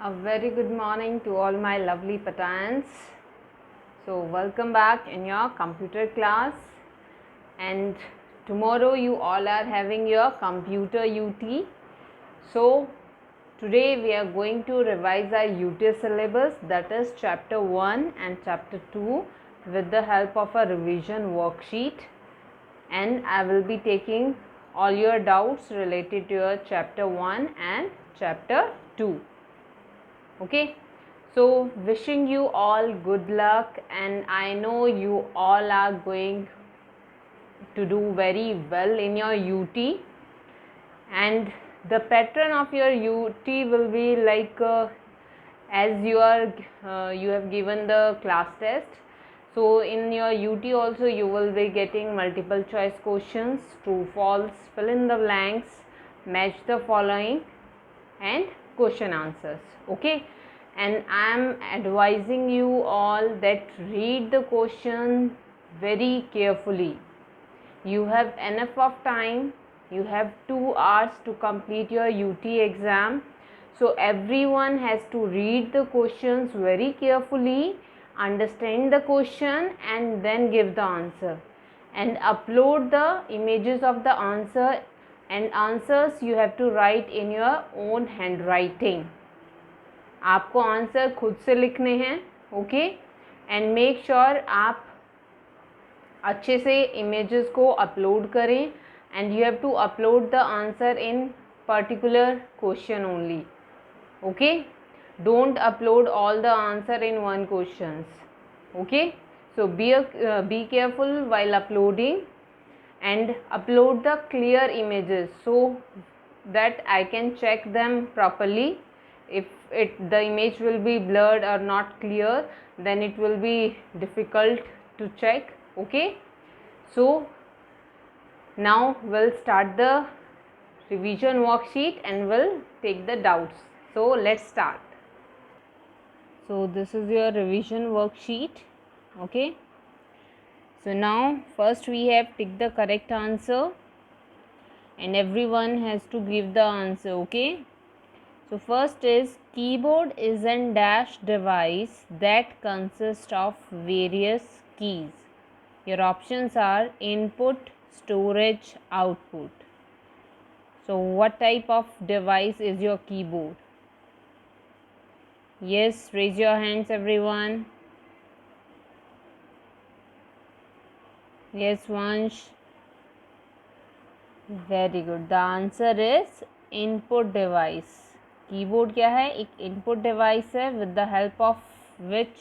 A very good morning to all my lovely Patans. So, welcome back in your computer class. And tomorrow, you all are having your computer UT. So, today we are going to revise our UT syllabus, that is chapter 1 and chapter 2, with the help of a revision worksheet. And I will be taking all your doubts related to your chapter 1 and chapter 2. Okay, so wishing you all good luck, and I know you all are going to do very well in your UT, and the pattern of your UT will be like as you have given the class test. So in your UT also you will be getting multiple choice questions, true false, fill in the blanks, match the following, and question answers. Okay, and I am advising you all that read the question very carefully. You have enough of time. You have 2 hours to complete your UT exam. So everyone has to read the questions very carefully, understand the question, and then give the answer, and upload the images of the answer, and answers you have to write in your own handwriting. आपको answer खुद से लिखने हैं. Okay, and make sure आप अच्छे से images को upload करें, and you have to upload the answer in particular question only. Okay, don't upload all the answer in one questions. Okay, so be careful while uploading, and upload the clear images so that I can check them properly. If the image will be blurred or not clear, then it will be difficult to check. Okay, so now we'll start the revision worksheet and we'll take the doubts. So let's start. So this is your revision worksheet. Okay, so now first we have ticked the correct answer, and everyone has to give the answer. Okay, so first is keyboard is an dash device that consists of various keys. Your options are input, storage, output. So what type of device is your keyboard? Yes, raise your hands everyone. Yes, Vansh. Very good. The answer is input device. Keyboard क्या है? एक input device है with the help of which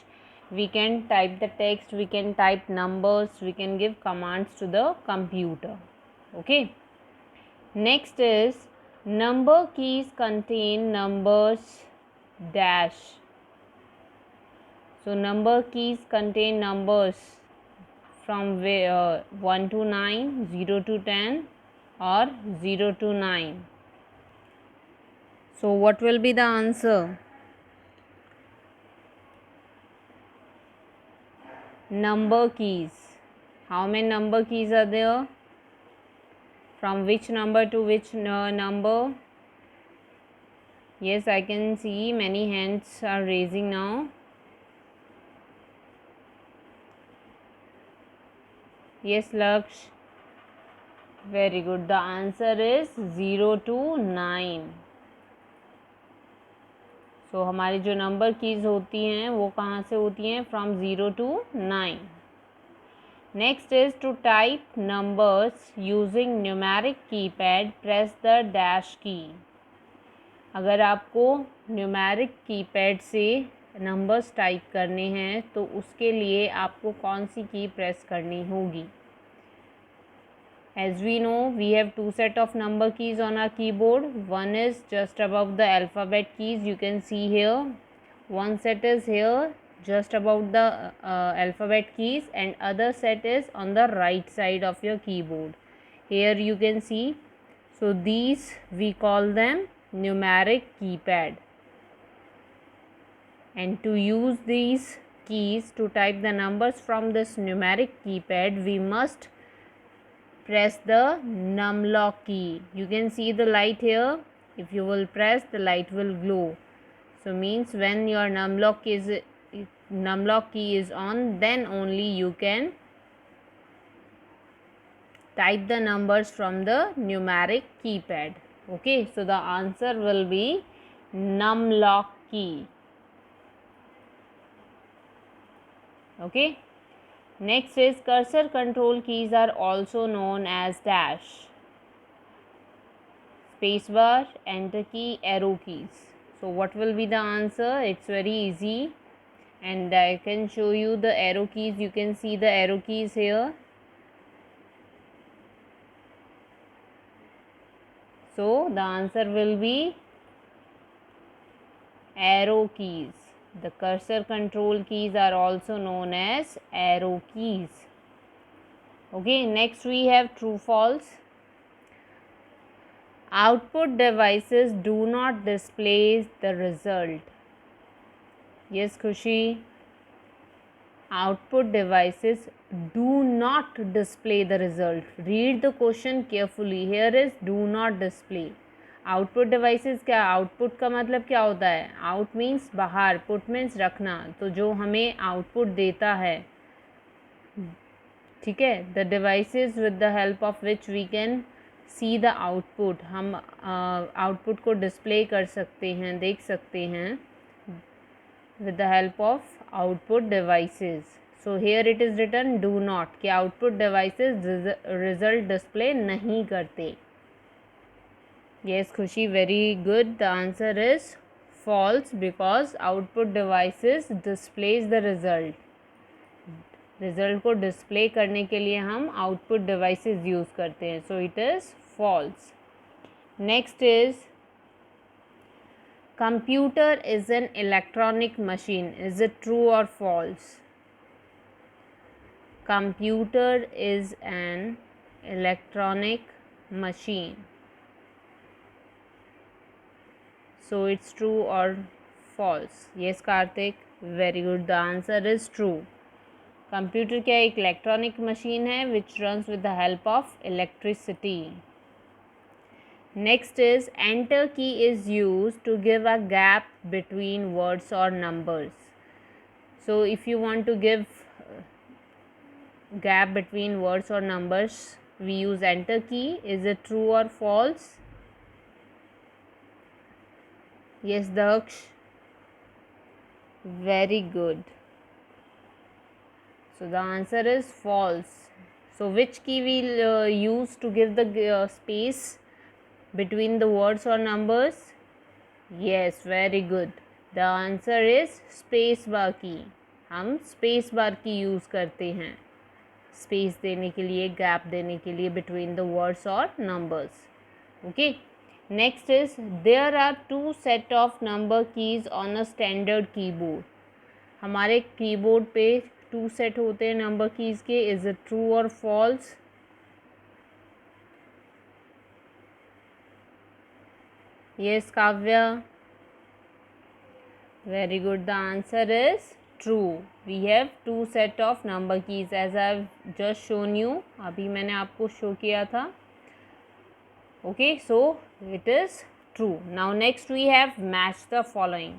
we can type the text, we can type numbers, we can give commands to the computer. Okay, next is number keys contain numbers dash. So number keys contain numbers from 1 to 9, 0 to 10, or 0 to 9. So what will be the answer? Number keys. How many number keys are there? From which number to which number? Yes, I can see many hands are raising now. Yes, Laksh. Very good. The answer is 0 to 9. सो हमारी जो number keys होती हैं वो कहाँ से होती हैं? From 0 to 9. Next is to type numbers using numeric keypad press the dash key. अगर आपको न्यूमेरिक कीपैड से नंबर्स टाइप करने हैं तो उसके लिए आपको कौन सी की प्रेस करनी होगी? As we know, we have 2 set of number keys on our keyboard. One is just above the alphabet keys, you can see here. One set is here just above the alphabet keys, and other set is on the right side of your keyboard. Here you can see. So these we call them numeric keypad. And to use these keys to type the numbers from this numeric keypad, we must press the numlock key. You can see the light here. If you will press, the light will glow. So means when your numlock key is on, then only you can type the numbers from the numeric keypad. Okay, so the answer will be numlock key. Okay, next is cursor control keys are also known as dash, spacebar, enter key, arrow keys. So what will be the answer? It's very easy, and I can show you the arrow keys. You can see the arrow keys here. So the answer will be arrow keys. The cursor control keys are also known as arrow keys. Okay, next we have true false. Output devices do not display the result. Yes, Khushi. Output devices do not display the result. Read the question carefully. Here is do not display. Output devices क्या, output का मतलब क्या होता है? Out means बाहर, put means रखना. तो जो हमें आउटपुट देता है, ठीक है, the devices with the help of which we can see the output, हम आउटपुट को डिस्प्ले कर सकते हैं, देख सकते हैं with the help of output devices. So here it is written do not, कि output devices result display नहीं करते. Yes, Khushi, very good. The answer is false because output devices displays the result. Result को display करने के लिए हम output devices use करते हैं. So it is false. Next is computer is an electronic machine. Is it true or false? Computer is an electronic machine. So it's true or false? Yes, Karthik, very good. The answer is true. Computer क्या एक electronic machine है which runs with the help of electricity. Next is enter key is used to give a gap between words or numbers. So if you want to give gap between words or numbers, we use enter key. Is it true or false? Yes, Daksh. Very good. So the answer is false. So which key we'll use to give the space between the words or numbers? Yes, very good. The answer is space bar key. हम space bar की use करते हैं space देने के लिए, gap देने के लिए between the words or numbers. Okay. Next is there are two set of number keys on a standard keyboard. हमारे कीबोर्ड पे 2 सेट होते हैं नंबर कीज़ के. इज़ इट ट्रू और false? Yes, Kavya. Very good. The answer is true. We have 2 set of number keys as I have just shown you. अभी मैंने आपको show किया था. Okay, so it is true. Now next we have match the following.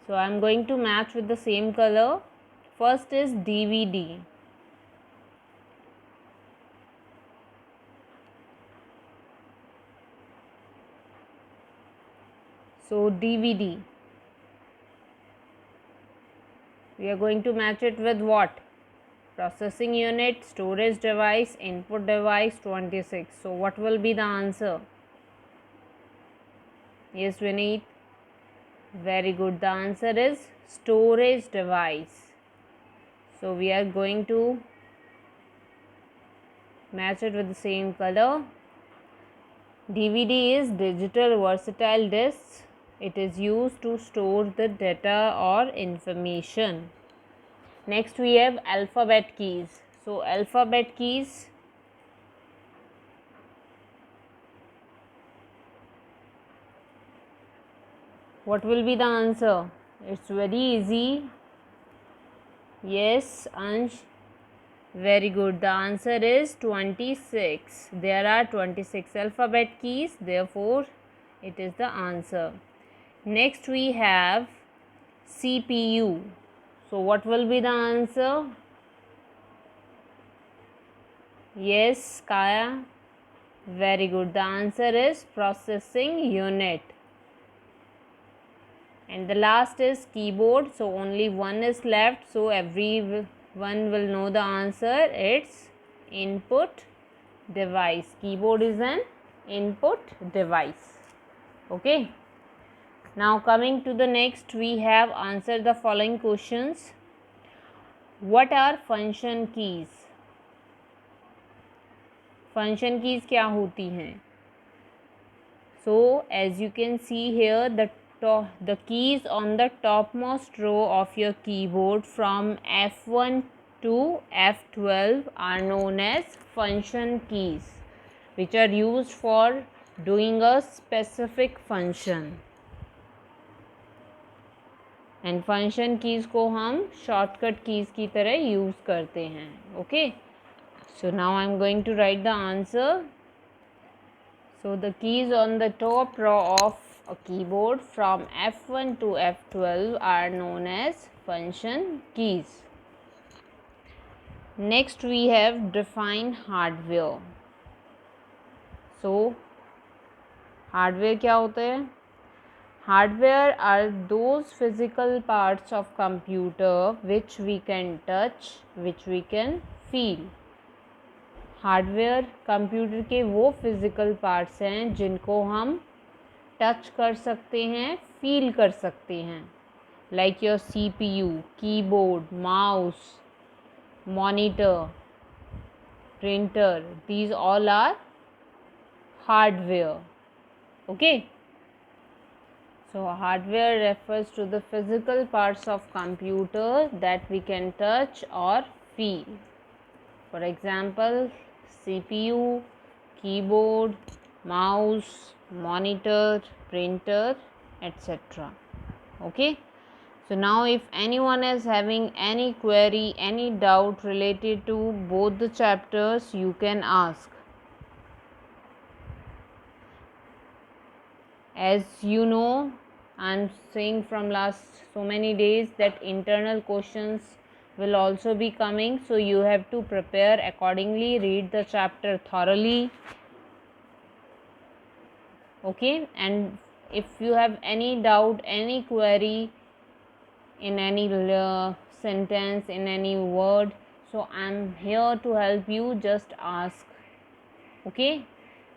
So I am going to match with the same color. First is DVD. So DVD, we are going to match it with what? Processing unit, storage device, input device, 26. So what will be the answer? Yes, Vineet. Very good. The answer is storage device. So we are going to match it with the same color. DVD is digital versatile discs. It is used to store the data or information. Next we have alphabet keys. So alphabet keys, what will be the answer? It's very easy. Yes, Ansh. Very good. The answer is 26. There are 26 alphabet keys, therefore it is the answer. Next we have CPU. So what will be the answer? Yes, Kaya. Very good. The answer is processing unit. And the last is keyboard. So only one is left. So everyone will know the answer. It's input device. Keyboard is an input device. Okay. Now coming to the next, we have answered the following questions. What are function keys? Function keys क्या होती हैं? So as you can see here, the keys on the topmost row of your keyboard from F1 to F12 are known as function keys, which are used for doing a specific function. And function keys को हम shortcut keys की तरह use करते हैं. Okay, so now I am going to write the answer. So the keys on the top row of a keyboard from F1 to F12 are known as function keys. Next we have define hardware. So hardware क्या होता है? Hardware are those physical parts of computer which we can touch, which we can feel. Hardware computer के वो physical parts हैं जिनको हम touch कर सकते हैं, फील कर सकते हैं. Like your CPU, keyboard, mouse, monitor, printer, these all are hardware. Okay. So hardware refers to the physical parts of computer that we can touch or feel. For example, CPU, keyboard, mouse, monitor, printer, etc. Okay. So now if anyone is having any query, any doubt related to both the chapters, you can ask. As you know, I am saying from last so many days that internal questions will also be coming, so you have to prepare accordingly, read the chapter thoroughly. Okay, and if you have any doubt, any query in any sentence, in any word, so I am here to help you. Just ask. Okay,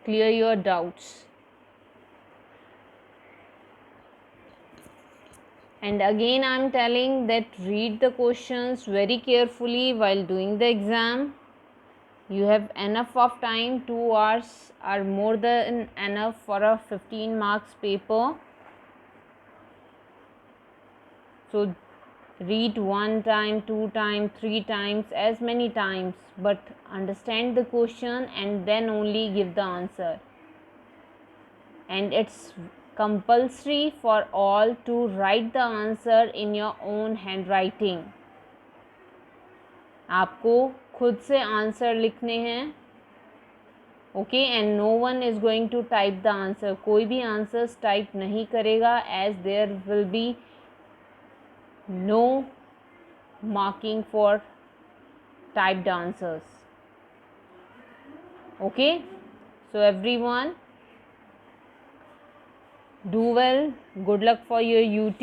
clear your doubts. And again I am telling that read the questions very carefully while doing the exam. You have enough of time. 2 hours are more than enough for a 15 marks paper. So read 1 time, 2 times, 3 times, as many times, but understand the question and then only give the answer. And it's compulsory for all to write the answer in your own handwriting. आपको खुद से answer लिखने हैं. Okay, and no one is going to type the answer. कोई भी answers type नहीं करेगा, as there will be no marking for typed answers. Okay, so everyone, do well. Good luck for your UT.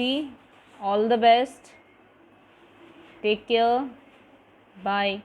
All the best. Take care. Bye.